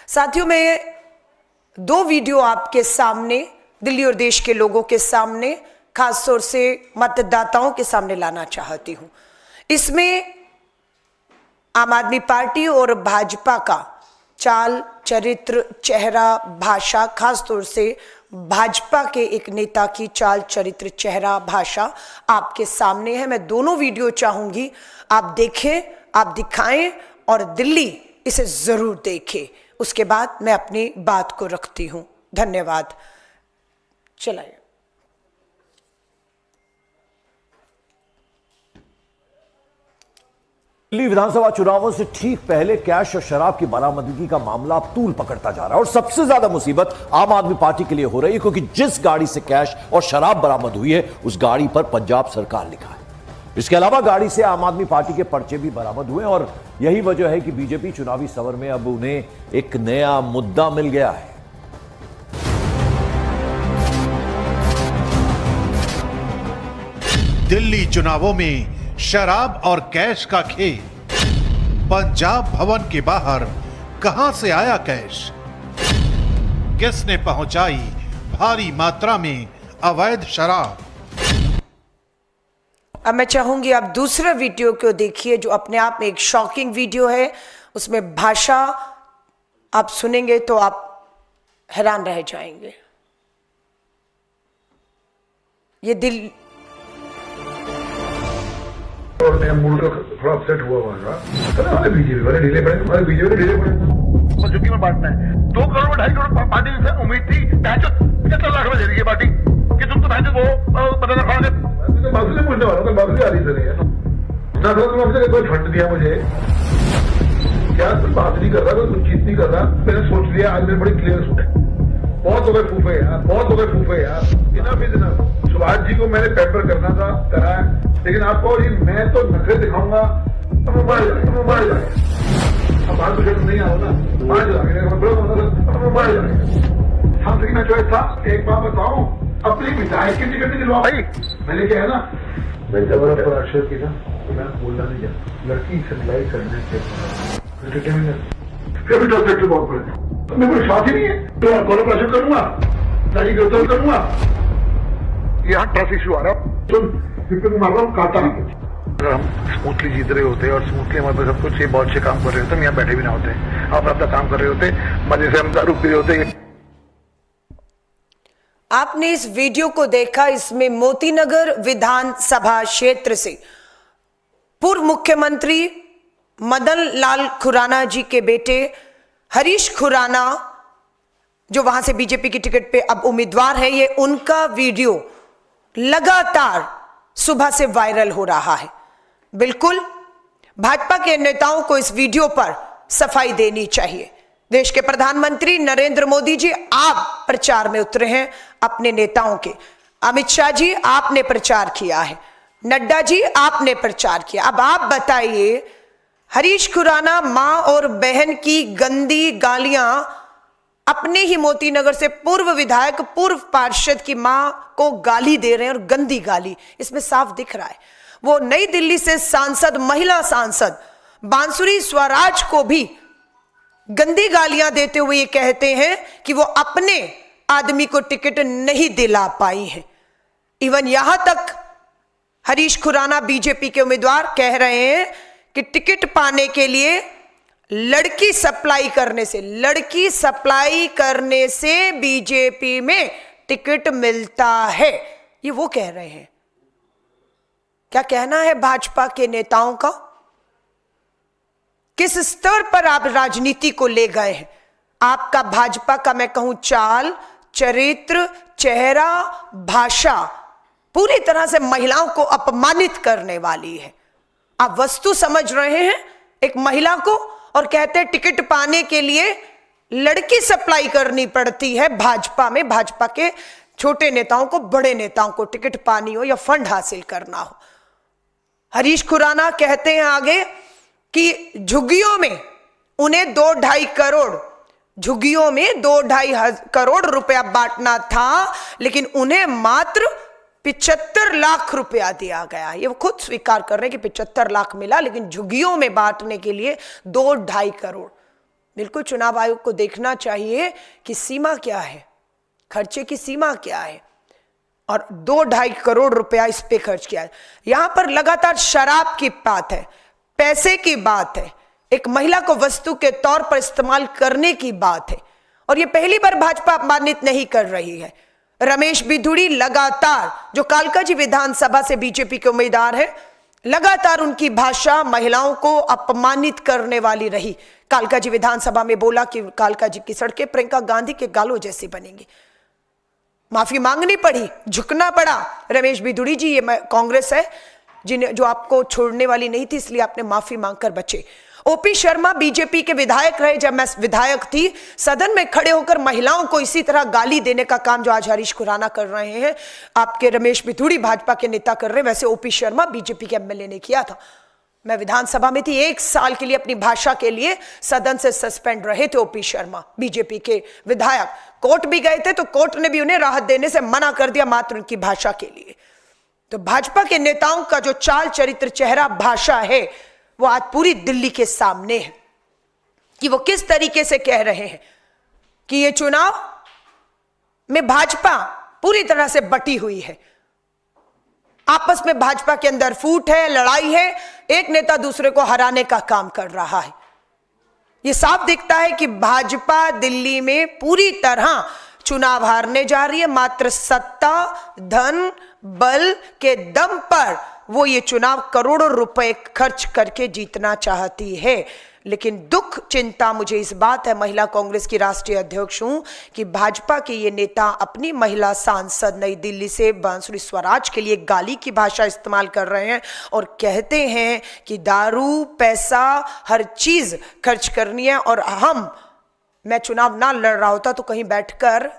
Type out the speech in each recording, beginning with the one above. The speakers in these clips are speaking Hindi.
साथियों, मैं दो वीडियो आपके सामने, दिल्ली और देश के लोगों के सामने, खासतौर से मतदाताओं के सामने लाना चाहती हूं। इसमें आम आदमी पार्टी और भाजपा का चाल, चरित्र, चेहरा, भाषा, खासतौर से भाजपा के एक नेता की चाल, चरित्र, चेहरा, भाषा आपके सामने है। मैं दोनों वीडियो चाहूंगी आप देखें, आप दिखाएं और दिल्ली इसे जरूर देखे। उसके बाद मैं अपनी बात को रखती हूं। धन्यवाद। चलाइए। दिल्ली विधानसभा चुनावों से ठीक पहले कैश और शराब की बरामदगी का मामला अब तूल पकड़ता जा रहा है और सबसे ज्यादा मुसीबत आम आदमी पार्टी के लिए हो रही है, क्योंकि जिस गाड़ी से कैश और शराब बरामद हुई है उस गाड़ी पर पंजाब सरकार लिखा है। इसके अलावा गाड़ी से आम आदमी पार्टी के पर्चे भी बरामद हुए और यही वजह है कि बीजेपी चुनावी समर में अब उन्हें एक नया मुद्दा मिल गया है। दिल्ली चुनावों में शराब और कैश का खेल। पंजाब भवन के बाहर कहां से आया कैश? किसने पहुंचाई भारी मात्रा में अवैध शराब? अब मैं चाहूंगी आप दूसरा वीडियो को देखिए, जो अपने आप में एक शॉकिंग वीडियो है। उसमें भाषा आप सुनेंगे तो आप हैरान रह जाएंगे। ये दिल और मैं मूड का थोड़ा अपसेट हुआ हमारे बीजेपी वाले ढीले पड़े, हमारे बीजेपी वाले ढीले पड़े। झुग्गी में बांटना है 2 करोड़ 2.5 करोड़ पार्टी से उम्मीद थी 75 लाख में दे रही है पार्टी कि तुम तो वो पता ना खाओगे। बाबू से पूछने वाला हूँ, बाबू से आ रही है ना तो तुम कोई फंड दिया मुझे क्या? कोई बात नहीं कर रहा, कोई कुछ चीज नहीं कर रहा। मैंने सोच लिया आज मेरी बड़ी क्लियर सुन है। बहुत हो गए फूफे यार, बहुत हो गए फूफे यार। इनफ सुभाष जी को मैंने पेपर करना था, करा है, लेकिन आपको मैं तो नखरे दिखाऊंगा। मोबाइल अब बात तो नहीं आओ ना, मोबाइल हम लेकिन चॉइस था। एक बात बताऊं, अपनी विधायक की टिकट नहीं दिलवा भाई। मैंने क्या है ना, मैं जब अक्षर की ना तो मैं बोलना नहीं चाहता। लड़की सिलाई करने से फिर बहुत बड़े मेरे कोई साथ ही नहीं है तो कॉल प्रेशर करूंगा, गाड़ी गिरफ्तार करूंगा। यहाँ ट्रस्ट इशू आ रहा तो मार रहा हूँ, काटा नहीं। अगर हम स्मूथली जीत रहे होते और स्मूथली हमारे पास सब कुछ ये बहुत अच्छे काम कर रहे होते, हम यहाँ बैठे भी ना होते, आप अपना काम कर रहे होते, मजे से हम दारू पी रहे होते। आपने इस वीडियो को देखा। इसमें मोतीनगर विधानसभा क्षेत्र से पूर्व मुख्यमंत्री मदन लाल खुराना जी के बेटे हरीश खुराना, जो वहां से बीजेपी की टिकट पे अब उम्मीदवार है, ये उनका वीडियो लगातार सुबह से वायरल हो रहा है। बिल्कुल भाजपा के नेताओं को इस वीडियो पर सफाई देनी चाहिए। देश के प्रधानमंत्री नरेंद्र मोदी जी आप प्रचार में उतरे हैं अपने नेताओं के। अमित शाह जी आपने प्रचार किया है, नड्डा जी आपने प्रचार किया। अब आप बताइए, हरीश खुराना मां और बहन की गंदी गालियां अपने ही मोतीनगर से पूर्व विधायक, पूर्व पार्षद की मां को गाली दे रहे हैं, और गंदी गाली इसमें साफ दिख रहा है। वो नई दिल्ली से सांसद, महिला सांसद बांसुरी स्वराज को भी गंदी गालियां देते हुए ये कहते हैं कि वो अपने आदमी को टिकट नहीं दिला पाई है। इवन यहां तक हरीश खुराना बीजेपी के उम्मीदवार कह रहे हैं कि टिकट पाने के लिए लड़की सप्लाई करने से बीजेपी में टिकट मिलता है। ये वो कह रहे हैं। क्या कहना है भाजपा के नेताओं का? किस स्तर पर आप राजनीति को ले गए हैं? आपका भाजपा का मैं कहूं चाल, चरित्र, चेहरा, भाषा पूरी तरह से महिलाओं को अपमानित करने वाली है। आप वस्तु समझ रहे हैं एक महिला को, और कहते हैं टिकट पाने के लिए लड़की सप्लाई करनी पड़ती है भाजपा में। भाजपा के छोटे नेताओं को, बड़े नेताओं को टिकट पानी हो या फंड हासिल करना हो। हरीश खुराना कहते हैं आगे कि झुग्गियों में उन्हें 2-2.5 करोड़, झुग्गियों में 2-2.5 करोड़ रुपया बांटना था, लेकिन उन्हें मात्र 75 लाख रुपया दिया गया। ये वो खुद स्वीकार कर रहे हैं कि 75 लाख मिला, लेकिन झुग्गियों में बांटने के लिए 2-2.5 करोड़। बिल्कुल चुनाव आयोग को देखना चाहिए कि सीमा क्या है, खर्चे की सीमा क्या है, और 2-2.5 करोड़ रुपया इस पे खर्च किया है। यहां पर लगातार शराब की बात है, पैसे की बात है, एक महिला को वस्तु के तौर पर इस्तेमाल करने की बात है, और यह पहली बार भाजपा अपमानित नहीं कर रही है। रमेश बिधूड़ी लगातार, जो कालकाजी विधानसभा से बीजेपी के उम्मीदवार है, लगातार उनकी भाषा महिलाओं को अपमानित करने वाली रही। कालकाजी विधानसभा में बोला कि कालकाजी की सड़कें प्रियंका गांधी के गालों जैसी बनेंगी। माफी मांगनी पड़ी, झुकना पड़ा। रमेश बिधूड़ी जी, ये कांग्रेस है जो आपको छोड़ने वाली नहीं थी, इसलिए आपने माफी मांगकर बचे। ओपी शर्मा बीजेपी के विधायक रहे, जब मैं विधायक थी, सदन में खड़े होकर महिलाओं को इसी तरह गाली देने का काम जो आज हरीश खुराना कर रहे हैं, आपके रमेश बिधूड़ी भाजपा के नेता कर रहे हैं, वैसे ओपी शर्मा बीजेपी के एमएलए ने किया था। मैं विधानसभा में थी, 1 साल के लिए अपनी भाषा के लिए सदन से सस्पेंड रहे थे ओपी शर्मा, बीजेपी के विधायक। कोर्ट भी गए थे तो कोर्ट ने भी उन्हें राहत देने से मना कर दिया, मात्र उनकी भाषा के लिए। तो भाजपा के नेताओं का जो चाल चरित्र, चेहरा, भाषा है, वो आज पूरी दिल्ली के सामने है कि वो किस तरीके से कह रहे हैं कि ये चुनाव में भाजपा पूरी तरह से बटी हुई है। आपस में भाजपा के अंदर फूट है, लड़ाई है, एक नेता दूसरे को हराने का काम कर रहा है। यह साफ दिखता है कि भाजपा दिल्ली में पूरी तरह चुनाव हारने जा रही है। मात्र सत्ता, धन, बल के दम पर वो ये चुनाव करोड़ों रुपए खर्च करके जीतना चाहती है। लेकिन दुख, चिंता मुझे इस बात है, महिला कांग्रेस की राष्ट्रीय अध्यक्ष हूं, कि भाजपा के ये नेता अपनी महिला सांसद नई दिल्ली से बांसुरी स्वराज के लिए गाली की भाषा इस्तेमाल कर रहे हैं और कहते हैं कि दारू, पैसा, हर चीज खर्च करनी है। और मैं चुनाव ना लड़ रहा होता तो कहीं बैठकर,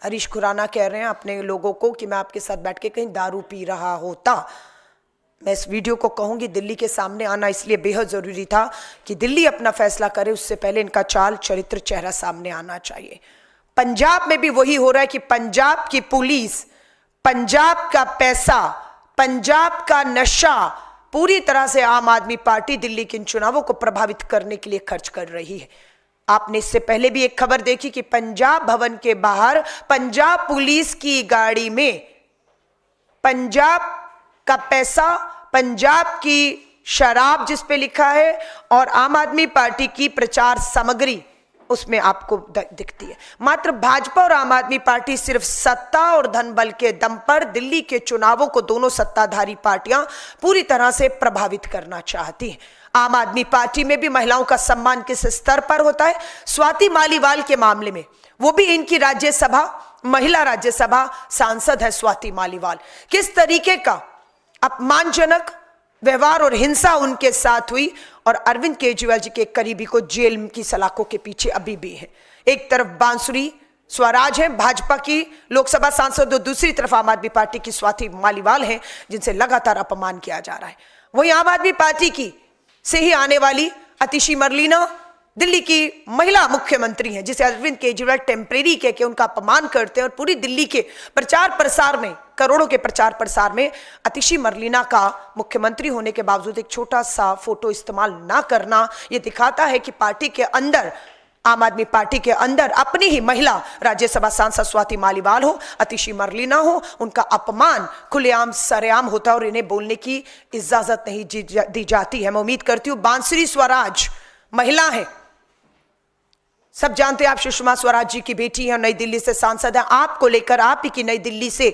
हरीश खुराना कह रहे हैं अपने लोगों को कि मैं आपके साथ बैठ के कहीं दारू पी रहा होता। मैं इस वीडियो को कहूंगी, दिल्ली के सामने आना इसलिए बेहद जरूरी था कि दिल्ली अपना फैसला करे, उससे पहले इनका चाल चरित्र, चेहरा सामने आना चाहिए। पंजाब में भी वही हो रहा है कि पंजाब की पुलिस, पंजाब का पैसा, पंजाब का नशा पूरी तरह से आम आदमी पार्टी दिल्ली के इन चुनावों को प्रभावित करने के लिए खर्च कर रही है। आपने इससे पहले भी एक खबर देखी कि पंजाब भवन के बाहर पंजाब पुलिस की गाड़ी में पंजाब का पैसा, पंजाब की शराब जिस पे लिखा है, और आम आदमी पार्टी की प्रचार सामग्री उसमें आपको दिखती है। मात्र भाजपा और आम आदमी पार्टी सिर्फ सत्ता और धन बल के दम पर दिल्ली के चुनावों को, दोनों सत्ताधारी पार्टियां पूरी तरह से प्रभावित करना चाहती हैं। आम आदमी पार्टी में भी महिलाओं का सम्मान किस स्तर पर होता है? स्वाति मालीवाल के मामले में, वो भी इनकी राज्यसभा, महिला राज्यसभा सांसद है स्वाति मालीवाल, किस तरीके का अपमानजनक व्यवहार और हिंसा उनके साथ हुई, और अरविंद केजरीवाल जी के करीबी को जेल की सलाखों के पीछे अभी भी है। एक तरफ बांसुरी स्वराज है, भाजपा की लोकसभा सांसद, और दूसरी तरफ आम आदमी पार्टी की स्वाति मालीवाल है, जिनसे लगातार अपमान किया जा रहा है। वहीं आम आदमी पार्टी की से ही आने वाली अतिशी मरलीना दिल्ली की महिला मुख्यमंत्री हैं, जिसे अरविंद केजरीवाल टेम्परेरी कह के उनका अपमान करते हैं, और पूरी दिल्ली के प्रचार प्रसार में, करोड़ों के प्रचार प्रसार में अतिशी मरलीना का मुख्यमंत्री होने के बावजूद एक छोटा सा फोटो इस्तेमाल ना करना, यह दिखाता है कि पार्टी के अंदर, आम आदमी पार्टी के अंदर अपनी ही महिला राज्यसभा सांसद स्वाति मालीवाल हो, अतिशी मरलीना हो, उनका अपमान खुलेआम सरेआम होता है और इन्हें बोलने की इजाजत नहीं दी जाती है। मैं उम्मीद करती हूं बांसुरी स्वराज महिला है, सब जानते हैं आप, सुषमा स्वराज जी की बेटी है, नई दिल्ली से सांसद है। आपको लेकर, आप ही की नई दिल्ली से,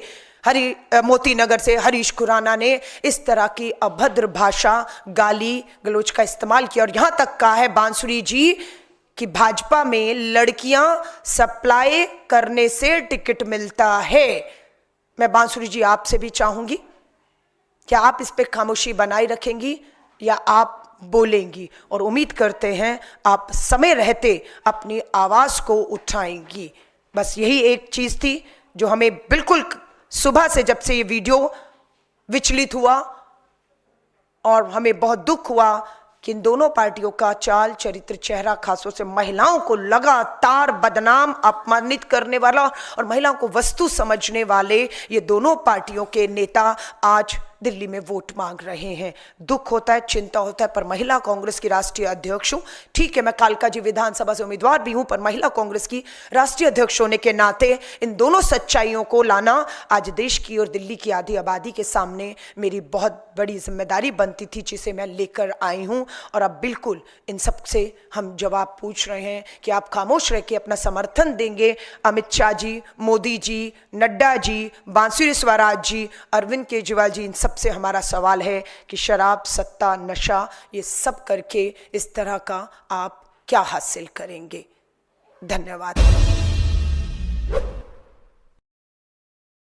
मोती नगर से हरीश खुराना ने इस तरह की अभद्र भाषा, गाली गलौज का इस्तेमाल किया, और यहां तक कहा है बांसुरी जी कि भाजपा में लड़कियां सप्लाई करने से टिकट मिलता है। मैं बांसुरी जी आपसे भी चाहूंगी, क्या आप इस पे खामोशी बनाए रखेंगी या आप बोलेंगी? और उम्मीद करते हैं आप समय रहते अपनी आवाज को उठाएंगी। बस यही एक चीज थी जो हमें बिल्कुल सुबह से, जब से ये वीडियो विचलित हुआ, और हमें बहुत दुख हुआ कि इन दोनों पार्टियों का चाल चरित्र, चेहरा, खासतौर से महिलाओं को लगातार बदनाम, अपमानित करने वाला और महिलाओं को वस्तु समझने वाले ये दोनों पार्टियों के नेता आज दिल्ली में वोट मांग रहे हैं। दुख होता है, चिंता होता है, पर महिला कांग्रेस की राष्ट्रीय अध्यक्ष हूं। ठीक है, मैं कालका जी विधानसभा से उम्मीदवार भी हूं, पर महिला कांग्रेस की राष्ट्रीय अध्यक्ष होने के नाते इन दोनों सच्चाइयों को लाना आज देश की और दिल्ली की आधी आबादी के सामने मेरी बहुत बड़ी जिम्मेदारी बनती थी, जिसे मैं लेकर आई हूं। और अब बिल्कुल इन सब से हम जवाब पूछ रहे हैं कि आप खामोश रह के अपना समर्थन देंगे अमित शाह जी, मोदी जी, नड्डा जी, बांसुरी स्वराज जी, अरविंद केजरीवाल जी। इन सब से हमारा सवाल है कि शराब, सत्ता, नशा, ये सब करके इस तरह का आप क्या हासिल करेंगे? धन्यवाद।